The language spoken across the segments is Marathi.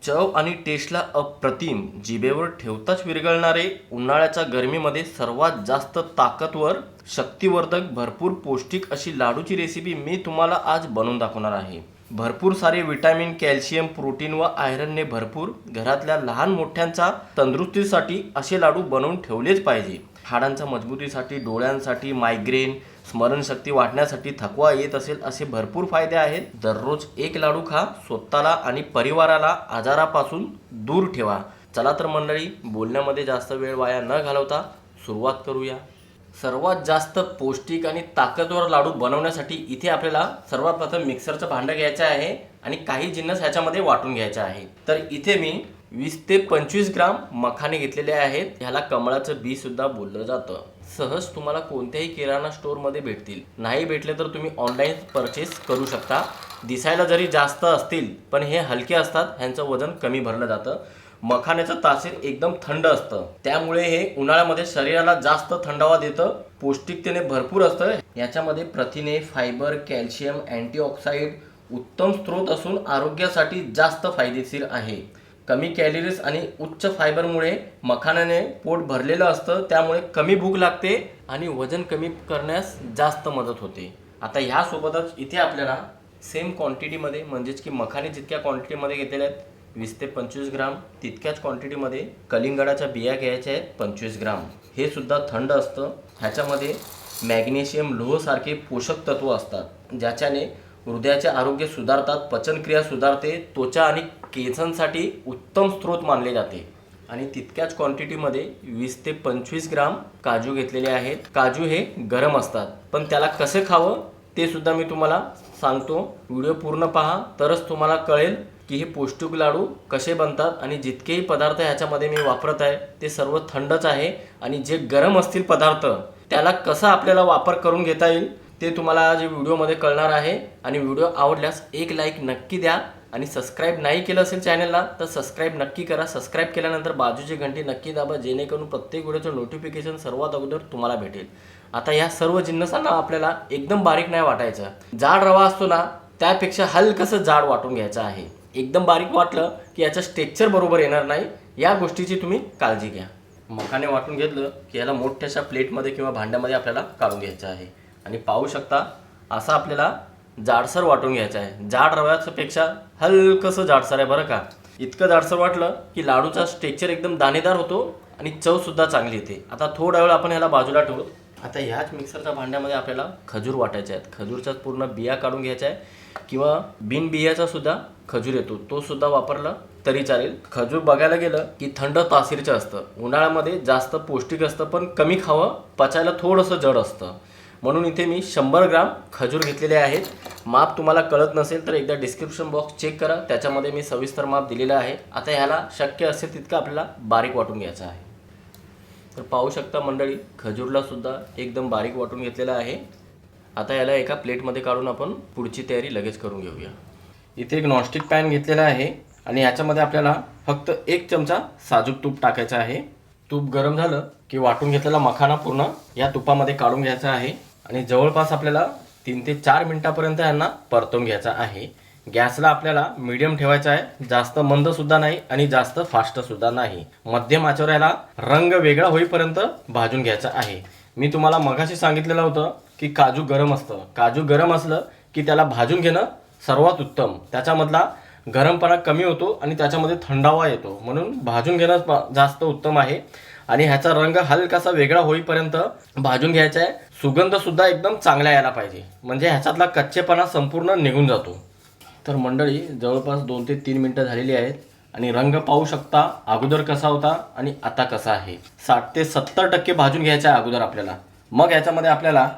चव आणि टेस्टला अप्रतिम, जिभेवर ठेवताच विरघळणारे, उन्हाळ्याच्या गरमीमध्ये सर्वात जास्त ताकदवर, शक्तिवर्धक, भरपूर पौष्टिक अशी लाडूची रेसिपी मी तुम्हाला आज बनवून दाखवणार आहे. भरपूर सारे विटॅमिन, कॅल्शियम, प्रोटीन व आयरनने भरपूर, घरातल्या लहान मोठ्यांच्या तंदुरुस्तीसाठी असे लाडू बनवून ठेवलेच पाहिजे. हाडांच्या मजबूतीसाठी, डोळ्यांसाठी, मायग्रेन, स्मरणशक्ती वाढण्यासाठी, थकवा येत असेल असे भरपूर फायदे आहेत. दररोज एक लाडू खा, स्वतःला आणि परिवाराला आजारापासून दूर ठेवा. चला तर मंडळी, बोलण्यामध्ये जास्त वेळ वाया न घालवता सुरुवात करूया. सर्वात जास्त पौष्टिक आणि ताकदवर लाडू बनवण्यासाठी इथे आपल्याला सर्वात प्रथम मिक्सरचं भांडं घ्यायचं आहे आणि काही जिन्नस ह्याच्यामध्ये वाटून घ्यायचे आहे. तर इथे मी 20 ते 25 ग्राम मखाने घेतलेले आहेत. ह्याला कमळाचं बी सुद्धा बोललं जातं. सहज तुम्हाला कोणत्याही किराणा स्टोअरमध्ये भेटतील. नाही भेटले तर तुम्ही ऑनलाईन परचेस करू शकता. दिसायला जरी जास्त असतील पण हे हलके असतात, ह्यांचं वजन कमी भरलं जातं. मखाण्याचं तासीर एकदम थंड असतं, त्यामुळे हे उन्हाळ्यामध्ये शरीराला जास्त थंडावा देतं. पौष्टिकतेने भरपूर असतं. याच्यामध्ये प्रथिने, फायबर, कॅल्शियम, अँटीऑक्साइड उत्तम स्रोत असून आरोग्यासाठी जास्त फायदेशीर आहे. कमी कॅलरीज आणि उच्च फायबरमुळे मखाण्याने पोट भरलेलं असतं, त्यामुळे कमी भूक लागते आणि वजन कमी करण्यास जास्त मदत होते. आता ह्यासोबतच इथे आपल्याला सेम क्वांटिटीमध्ये, म्हणजेच की मखाने जितक्या क्वांटिटीमध्ये घेतलेल्या आहेत 20 ते 25 ग्राम, तितक्याच क्वांटिटीमध्ये कलिंगडाच्या बिया घ्यायच्या आहेत 25 ग्राम. हे सुद्धा थंड असतं. ह्याच्यामध्ये मॅग्नेशियम, लोहसारखे पोषक तत्व असतात, ज्याच्याने हृदयाचे आरोग्य सुधारतात, पचनक्रिया सुधारते, त्वचा आणि केसांसाठी उत्तम स्रोत मानले जाते. आणि तितक्याच क्वांटिटीमध्ये 20 ते 25 ग्राम काजू घेतलेले आहेत. काजू हे गरम असतात, पण त्याला कसं खावं ते सुद्धा मी तुम्हाला सांगतो. व्हिडिओ पूर्ण पहा, तरच तुम्हाला कळेल की हे पौष्टिक लाडू कसे बनतात. आणि जितकेही पदार्थ ह्याच्यामध्ये मी वापरत आहे ते सर्व थंडच आहे. आणि जे गरम असतील पदार्थ, त्याला कसा आपल्याला वापर करून घेता येईल ते तुम्हाला आज व्हिडिओमध्ये कळणार आहे. आणि व्हिडिओ आवडल्यास एक लाईक नक्की द्या. आणि सबस्क्राईब नाही केलं असेल चॅनलला तर सबस्क्राईब नक्की करा. सबस्क्राईब केल्यानंतर बाजूची घंटी नक्की दाबा, जेणेकरून प्रत्येक व्हिडिओचं नोटिफिकेशन सर्वात अगोदर तुम्हाला भेटेल. आता ह्या सर्व जिन्नसांना आपल्याला एकदम बारीक नाही वाटायचं. जाड रवा असतो ना, त्यापेक्षा हलकंसं जाड वाटून घ्यायचं आहे. एकदम बारीक वाटलं की याचं टेक्स्चर बरोबर येणार नाही. या गोष्टीची तुम्ही काळजी घ्या. मखाने वाटून घेतलं की याला मोठ्याशा प्लेटमध्ये किंवा भांड्यामध्ये आपल्याला काढून घ्यायचं आहे. आणि पाहू शकता असं आपल्याला जाडसर वाटून घ्यायचं आहे. जाड रव्याच्या पेक्षा हलकंसं जाडसर आहे बरं का. इतकं जाडसर वाटलं की लाडूचा टेक्स्चर एकदम दाणेदार होतो आणि चवसुद्धा चांगली येते. आता थोडा वेळ आपण ह्याला बाजूला ठेवू. आता ह्याच मिक्सरच्या भांड्यामध्ये आपल्याला खजूर वाटायचे आहेत. खजूरच्या पूर्ण बिया काढून घ्यायच्या आहे, किंवा बिन बियाचा सुद्धा खजूर येतो, तो सुद्धा वापरला तरी चालेल. खजूर बघायला गेलं की थंड तासीरचं असतं, उन्हाळ्यामध्ये जास्त पौष्टिक असतं, पण कमी खावं, पचायला थोडंसं जड असतं. म्हणून इथे मी 100 ग्राम खजूर घेतलेले आहेत. माप तुम्हाला कळत नसेल तर एकदा डिस्क्रिप्शन बॉक्स चेक करा, त्याच्यामध्ये मी सविस्तर माप दिलेलं आहे. आता ह्याला शक्य असेल तितकं आपल्याला बारीक वाटून घ्यायचं आहे. तर पाहू शकता मंडळी, खजूरला सुद्धा एकदम बारीक वाटून घेतलेलं आहे. आता याला एका प्लेटमध्ये काढून आपण पुढची तयारी लगेच करून घेऊया. इथे एक नॉनस्टिक पॅन घेतलेला आहे आणि याच्यामध्ये आपल्याला फक्त 1 चमचा साजूक तूप टाकायचं आहे. तूप गरम झालं की वाटून घेतलेला मखाना पूर्ण या तुपामध्ये काढून घ्यायचा आहे आणि जवळपास आपल्याला 3 ते 4 मिनिटापर्यंत यांना परतवून घ्यायचा आहे. गॅसला आपल्याला मीडियम ठेवायचा आहे, जास्त मंद सुद्धा नाही आणि जास्त फास्ट सुद्धा नाही. मध्यम आचेवर याला रंग वेगळा होईपर्यंत भाजून घ्यायचा आहे. मी तुम्हाला मगाशी सांगितलेलं होतं की काजू गरम असतं. काजू गरम असलं की त्याला भाजून घेणं सर्वात उत्तम. त्याच्यामधला गरमपणा कमी होतो आणि त्याच्यामध्ये थंडावा येतो, म्हणून भाजून घेणं जास्त उत्तम आहे. आणि ह्याचा रंग हलकासा वेगळा होईपर्यंत भाजून घ्यायचा आहे. सुगंध सुद्धा एकदम चांगला यायला पाहिजे, म्हणजे ह्याच्यातला कच्चेपणा संपूर्ण निघून जातो. तर मंडळी, जवळपास 2 ते 3 मिनिटं झालेली आहेत आणि रंग पाहू शकता अगोदर कसा होता आणि आता कसा आहे. 60 ते 70% भाजून घ्यायचा आहे अगोदर आपल्याला. मग याच्यामध्ये आपल्याला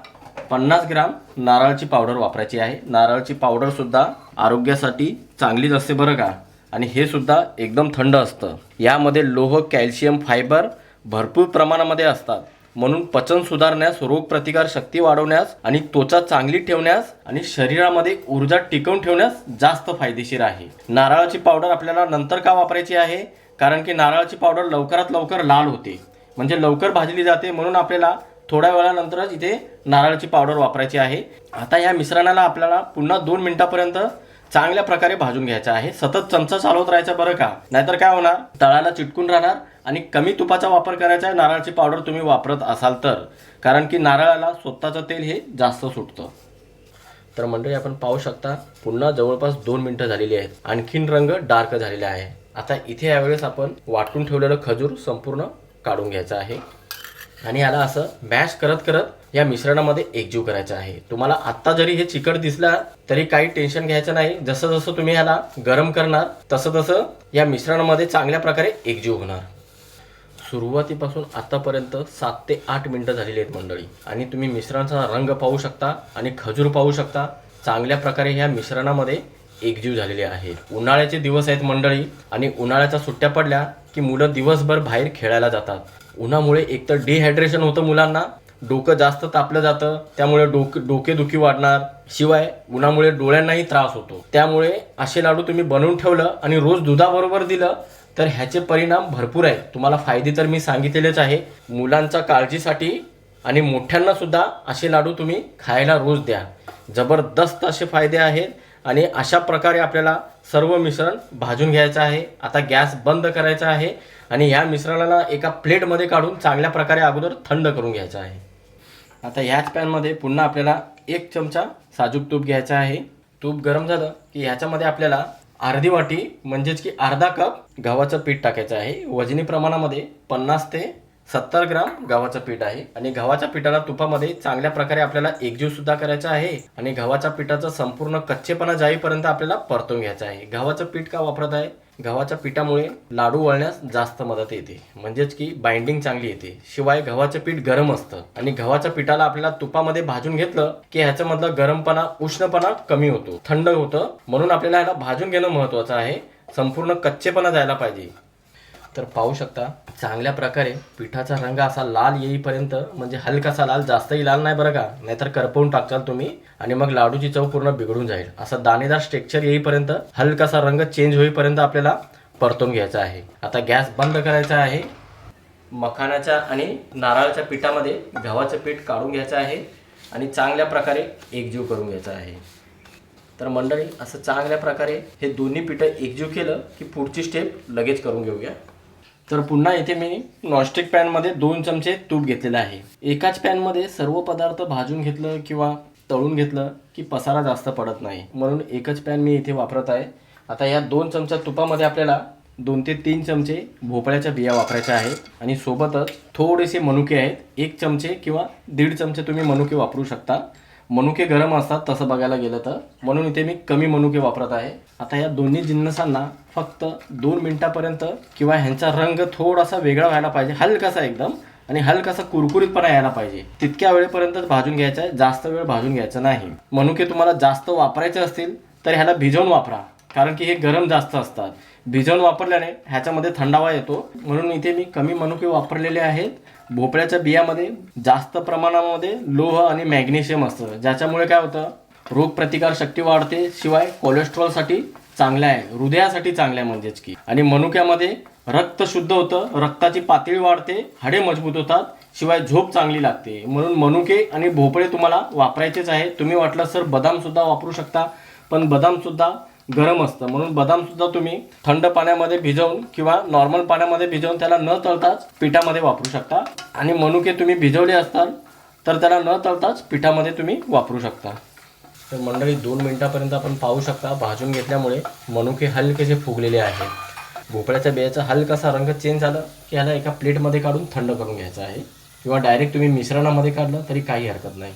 50 ग्राम नारळाची पावडर वापरायची आहे. नारळाची पावडर सुद्धा आरोग्यासाठी चांगलीच असते बरं का. आणि हे सुद्धा एकदम थंड असतं. यामध्ये लोह, कॅल्शियम, फायबर भरपूर प्रमाणामध्ये असतात, म्हणून पचन सुधारण्यास, रोगप्रतिकार शक्ती वाढवण्यास आणि त्वचा चांगली ठेवण्यास आणि शरीरामध्ये ऊर्जा टिकवून ठेवण्यास जास्त फायदेशीर आहे. नारळाची पावडर आपल्याला नंतर का वापरायची आहे, कारण की नारळाची पावडर लवकरात लवकर लाल होते, म्हणजे लवकर भाजली जाते, म्हणून आपल्याला थोड्या वेळानंतरच इथे नारळाची पावडर वापरायची आहे. आता या मिश्रणाला आपल्याला पुन्हा 2 मिनिटापर्यंत चांगल्या प्रकारे भाजून घ्यायचा आहे. सतत चमचा चालवत राहायचा बरं का, नाहीतर काय होणार, तळाला चिटकून राहणार. आणि कमी तुपाचा वापर करायचा आहे नारळाची पावडर तुम्ही वापरत असाल तर, कारण की नारळाला स्वतःचं तेल हे जास्त सुटतं. तर मंडळी आपण पाहू शकता पुन्हा जवळपास 2 मिनिटं झालेली आहेत. आणखीन रंग डार्क झालेला आहे. आता इथे यावेळेस आपण वाटून ठेवलेलं खजूर संपूर्ण काढून घ्यायचं आहे आणि याला असं मॅश करत करत या मिश्रणामध्ये एकजीव करायचं आहे. तुम्हाला आत्ता जरी हे चिकट दिसला तरी काही टेन्शन घ्यायचं नाही. जसं जसं तुम्ही ह्याला गरम करणार तसं तसं या मिश्रणामध्ये चांगल्या प्रकारे एकजीव होणार. सुरुवातीपासून आतापर्यंत 7 ते 8 मिनिटं झालेली आहेत मंडळी. आणि तुम्ही मिश्रणाचा रंग पाहू शकता आणि खजूर पाहू शकता. चांगल्या प्रकारे ह्या मिश्रणामध्ये एकजीव झालेले आहे. उन्हाळ्याचे दिवस आहेत मंडळी आणि उन्हाळ्याच्या सुट्ट्या पडल्या की मुलं दिवसभर बाहेर खेळायला जातात. उन्हामुळे एकतर डिहायड्रेशन होतं मुलांना, डोकं जास्त तापलं जातं, त्यामुळे डोकेदुखी वाढणार. शिवाय उन्हामुळे डोळ्यांनाही त्रास होतो. त्यामुळे असे लाडू तुम्ही बनवून ठेवलं आणि रोज दुधाबरोबर दिलं तर ह्याचे परिणाम भरपूर आहेत. तुम्हाला फायदे तर मी सांगितलेलेच आहे. मुलांच्या काळजीसाठी आणि मोठ्यांना सुद्धा असे लाडू तुम्ही खायला रोज द्या. जबरदस्त असे फायदे आहेत. आणि अशा प्रकारे आपल्याला सर्व मिश्रण भाजून घ्यायचं आहे. आता गॅस बंद करायचा आहे आणि ह्या मिश्रणाला एका प्लेटमध्ये काढून चांगल्या प्रकारे अगोदर थंड करून घ्यायचं आहे. आता ह्याच पॅनमध्ये पुन्हा आपल्याला 1 चमचा साजूक तूप घ्यायचा आहे. तूप गरम झालं की ह्याच्यामध्ये आपल्याला अर्धी वाटी म्हणजेच की अर्धा कप गव्हाचं पीठ टाकायचं आहे. वजनी प्रमाणामध्ये 50 ते 70 ग्राम गव्हाचं पीठ आहे. आणि गव्हाच्या पिठाला तुपामध्ये चांगल्या प्रकारे आपल्याला एकजीव सुद्धा करायचा आहे. आणि गव्हाच्या पिठाचा संपूर्ण कच्चेपणा जाईपर्यंत आपल्याला परतून घ्यायचं आहे. गव्हाचं पीठ का वापरत आहे? गव्हाच्या पिठामुळे लाडू वळण्यास जास्त मदत येते, म्हणजेच की बाइंडिंग चांगली येते. शिवाय गव्हाचं पीठ गरम असतं आणि गव्हाच्या पिठाला आपल्याला तुपामध्ये भाजून घेतलं की ह्याच्यामधलं गरमपणा, उष्णपणा कमी होतो, थंड होतं. म्हणून आपल्याला ह्याला भाजून घेणं महत्त्वाचं आहे. संपूर्ण कच्चेपणा जायला पाहिजे. तर पाहू शकता चांगल्या प्रकारे पिठाचा रंग असा लाल येईपर्यंत, म्हणजे हलकासा लाल, जास्तही लाल नाही बरं का, नाहीतर करपवून टाकचाल तुम्ही आणि मग लाडूची चव पूर्ण बिघडून जाईल. असं दाणेदार टेक्स्चर येईपर्यंत, हलकासा रंग चेंज होईपर्यंत आपल्याला परतून घ्यायचा आहे. आता गॅस बंद करायचा आहे. मखानाच्या आणि नारळाच्या पिठामध्ये गव्हाचं पीठ काढून घ्यायचं आहे आणि चांगल्या प्रकारे एकजीव करून घ्यायचा आहे. तर मंडळी असं चांगल्या प्रकारे हे दोन्ही पिठं एकजीव केलं की पुढची स्टेप लगेच करून घेऊया. तर पुन्हा इथे मी नॉनस्टिक पॅनमध्ये 2 चमचे तूप घेतलेलं आहे. एकाच पॅनमध्ये सर्व पदार्थ भाजून घेतलं किंवा तळून घेतलं की पसारा जास्त पडत नाही, म्हणून एकच पॅन मी इथे वापरत आहे. आता या 2 चमचा तुपामध्ये आपल्याला 2 ते 3 चमचे भोपळ्याच्या बिया वापरायच्या आहेत आणि सोबतच थोडेसे मनुके आहेत. 1 चमचे किंवा 1.5 चमचे तुम्ही मनुके वापरू शकता. मनुके गरम असतात तसं बघायला गेलं तर, म्हणून इथे मी कमी मनुके वापरत आहे. आता या दोन्ही जिन्नसांना फक्त 2 मिनिटापर्यंत किंवा ह्यांचा रंग थोडासा वेगळा व्हायला पाहिजे, हलकासा एकदम, आणि हलकासा कुरकुरीतपणा यायला पाहिजे, तितक्या वेळेपर्यंतच भाजून घ्यायचा आहे. जास्त वेळ भाजून घ्यायचं नाही. मनुके तुम्हाला जास्त वापरायचे असतील तर ह्याला भिजवून वापरा, कारण की हे गरम जास्त असतात. भिजवून वापरल्याने ह्याच्यामध्ये थंडावा येतो, म्हणून इथे मी कमी मनुके वापरलेले आहेत. भोपळ्याच्या बियामध्ये जास्त प्रमाणामध्ये लोह आणि मॅग्नेशियम असतं, ज्याच्यामुळे काय होतं, रोगप्रतिकार शक्ती वाढते. शिवाय कोलेस्ट्रॉलसाठी चांगलं आहे, हृदयासाठी चांगलं आहे म्हणजेच की. आणि मनुक्यामध्ये रक्त शुद्ध होतं, रक्ताची पातळी वाढते, हाडे मजबूत होतात, शिवाय झोप चांगली लागते. म्हणून मनुके आणि भोपळे तुम्हाला वापरायचेच आहे. तुम्ही वाटलं सर बदामसुद्धा वापरू शकता, पण बदामसुद्धा गरम असतं, म्हणून बदामसुद्धा तुम्ही थंड पाण्यामध्ये भिजवून किंवा नॉर्मल पाण्यामध्ये भिजवून त्याला न तळताच पिठामध्ये वापरू शकता. आणि मनुके तुम्ही भिजवले असतात तर त्याला न तळताच पिठामध्ये तुम्ही वापरू शकता. तर मंडळी 2 मिनिटापर्यंत आपण पाहू शकता भाजून घेतल्यामुळे मनुके हलकेसे फुगलेले आहेत. भोपळ्याच्या बियाचा हलकासा रंग चेंज झाला की ह्याला एका प्लेटमध्ये काढून थंड करून घ्यायचं आहे, किंवा डायरेक्ट तुम्ही मिश्रणामध्ये काढलं तरी काही हरकत नाही.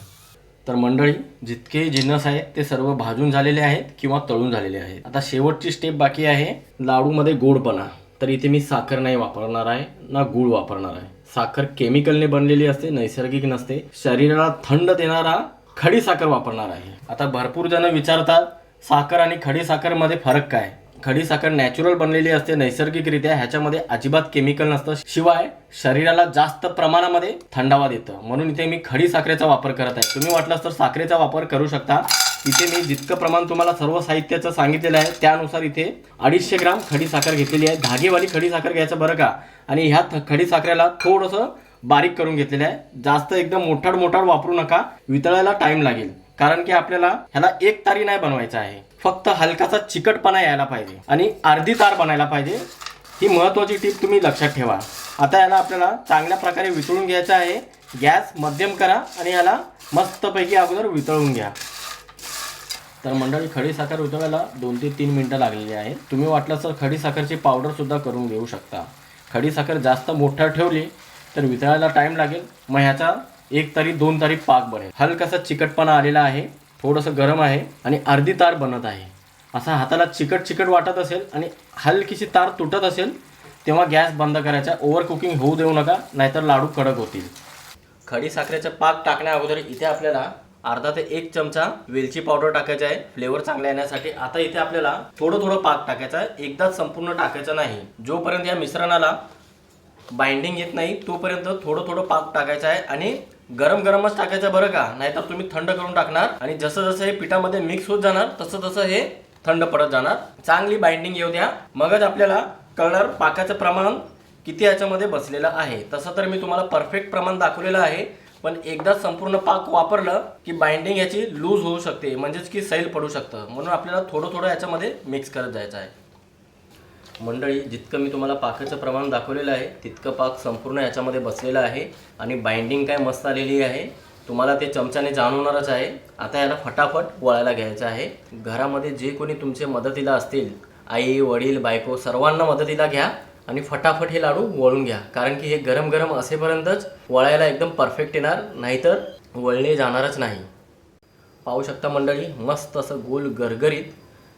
तर मंडळी जितके जिन्नस आहेत ते सर्व भाजून झालेले आहेत किंवा तळून झालेले आहेत. आता शेवटची स्टेप बाकी आहे, लाडूमध्ये गोडपणा. तर इथे मी साखर नाही वापरणार आहे ना गूळ वापरणार आहे. साखर केमिकलने बनलेली असते, नैसर्गिक नसते. शरीराला थंड देणारा खडी साखर वापरणार आहे. आता भरपूर जण विचारतात साखर आणि खडी साखरमध्ये फरक काय. खडी साखर नॅचरल बनलेली असते, नैसर्गिकरित्या, ह्याच्यामध्ये अजिबात केमिकल नसतं. शिवाय शरीराला जास्त प्रमाणामध्ये थंडावा देतं, म्हणून इथे मी खडी साखरेचा वापर करत आहे. तुम्ही वाटलं तर साखरेचा वापर करू शकता. इथे मी जितकं प्रमाण तुम्हाला सर्व साहित्याचं सांगितलेलं आहे त्यानुसार इथे 250 ग्राम खडी साखर घेतलेली आहे. धागेवाली खडी साखर घ्यायचं बरं का. आणि ह्या खडी साखरेला थोडंसं बारीक करून घेतलेलं आहे. जास्त एकदम मोठाड वापरू नका, वितळायला टाइम लागेल. कारण की आपल्याला ह्याला एक तारी नाही बनवायचा आहे, फक्त हलकासा चिकटपणा यायला पाहिजे आणि अर्धी तार बनायला पाहिजे. ही महत्त्वाची टीप तुम्ही लक्षात ठेवा. आता याला आपल्याला चांगल्या प्रकारे वितळून घ्यायचं आहे. गॅस मध्यम करा आणि याला मस्तपैकी अगोदर वितळून घ्या. तर मंडळी, खडी साखर वितळायला 2 ते 3 मिनटं लागलेली आहेत. तुम्ही वाटलं तर खडी साखरची पावडरसुद्धा करून घेऊ शकता. खडी साखर जास्त मोठ्या ठेवली तर वितळायला टाईम लागेल, मग ह्याचा 1 तारी 2 तारी पाक बनेल. हलकासा चिकटपणा आलेला आहे, थोडंसं गरम आहे आणि अर्धी तार बनत आहे. असा हाताला चिकट वाटत असेल आणि हलकीशी तार तुटत असेल तेव्हा गॅस बंद करायचा. ओव्हर कुकिंग होऊ देऊ नका, नाहीतर लाडू कडक होतील. खडी साखरेचा पाक टाकण्या अगोदर इथे आपल्याला अर्धा ते 1 चमचा वेलची पावडर टाकायचा आहे फ्लेवर चांगला येण्यासाठी. आता इथे आपल्याला थोडं पाक टाकायचा आहे, एकदाच संपूर्ण टाकायचं नाही. जोपर्यंत या मिश्रणाला बाइंडिंग येत नाही तोपर्यंत थोडं पाक टाकायचा आहे आणि गरमच टाकायचं बरं का, नाहीतर तुम्ही थंड करून टाकणार आणि जसं हे पिठामध्ये मिक्स होत जाणार तसं हे थंड पडत जाणार. चांगली बाइंडिंग येऊ द्या, मगच आपल्याला कळणार पाकाचं प्रमाण किती याच्यामध्ये बसलेलं आहे. तसं तर मी तुम्हाला परफेक्ट प्रमाण दाखवलेलं आहे, पण एकदाच संपूर्ण पाक वापरलं की बाइंडिंग याची लूज होऊ शकते, म्हणजेच की सैल पडू शकतं. म्हणून आपल्याला थोडं याच्यामध्ये मिक्स करत जायचं आहे. मंडळी, जितकं मी तुम्हाला पाकाचं प्रमाण दाखवलेलं आहे तितकं पाक संपूर्ण याच्यामध्ये बसलेलं आहे आणि बाइंडिंग काय मस्त आलेली आहे. तुम्हाला ते चमच्याने जाणवणारच आहे. आता याला फटाफट वळायला घ्यायचं आहे. घरामध्ये जे कोणी तुमचे मदतीला असतील, आई वडील बायको, सर्वांना मदतीला घ्या आणि फटाफट हे लाडू वळून घ्या, कारण की हे गरम असेपर्यंतच वळायला एकदम परफेक्ट येणार, नाहीतर वळले जाणारच नाही. पाहू शकता मंडळी, मस्त असं गोल गरगरीत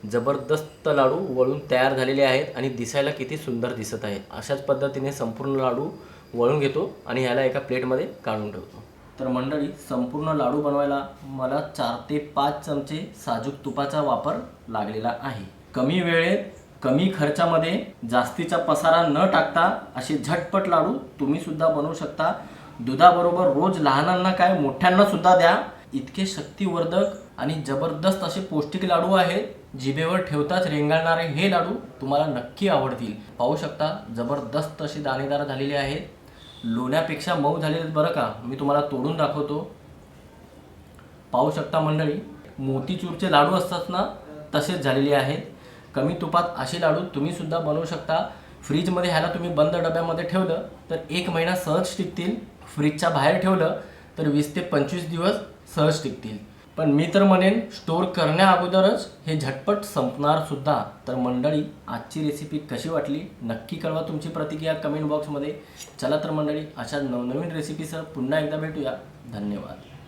जबरदस्त लाडू वळून तयार झालेले आहेत आणि दिसायला किती सुंदर दिसत आहे. अशाच पद्धतीने संपूर्ण लाडू वळून घेतो आणि ह्याला एका प्लेटमध्ये काढून ठेवतो. तर मंडळी, संपूर्ण लाडू बनवायला मला 4 ते 5 चमचे साजूक तुपाचा वापर लागलेला आहे. कमी वेळेत कमी खर्चामध्ये जास्तीचा पसारा न टाकता असे झटपट लाडू तुम्ही सुद्धा बनवू शकता. दुधाबरोबर रोज लहानांना काय मोठ्यांना सुद्धा द्या. इतके शक्तिवर्धक आणि जबरदस्त असे पौष्टिक लाडू आहेत. जिभेवर ठेवताच रेंगाळणारे हे लाडू तुम्हाला नक्की आवडतील. पाहू शकता, जबरदस्त असे दाणेदार झालेले आहेत. लोण्यापेक्षा मऊ झालेले आहेत बरं का. मी तुम्हाला तोडून दाखवतो. पाहू शकता मंडळी, मोतीचूरचे लाडू असतात ना, तसेच झालेले आहेत. कमी तुपात असे लाडू तुम्ही सुद्धा बनवू शकता. फ्रीजमध्ये ह्याला तुम्ही बंद डब्यामध्ये ठेवलं तर 1 महिना सहज टिकतील. फ्रीजच्या बाहेर ठेवलं तर 20 ते 25 दिवस सहज टिकतील. पण मी तर म्हणेन स्टोअर करण्या अगोदरच हे झटपट संपणार सुद्धा. तर मंडळी, आजची रेसिपी कशी वाटली नक्की कळवा तुमची प्रतिक्रिया कमेंट बॉक्समध्ये. चला तर मंडळी, अशा नवनवीन रेसिपीसह पुन्हा एकदा भेटूया. धन्यवाद.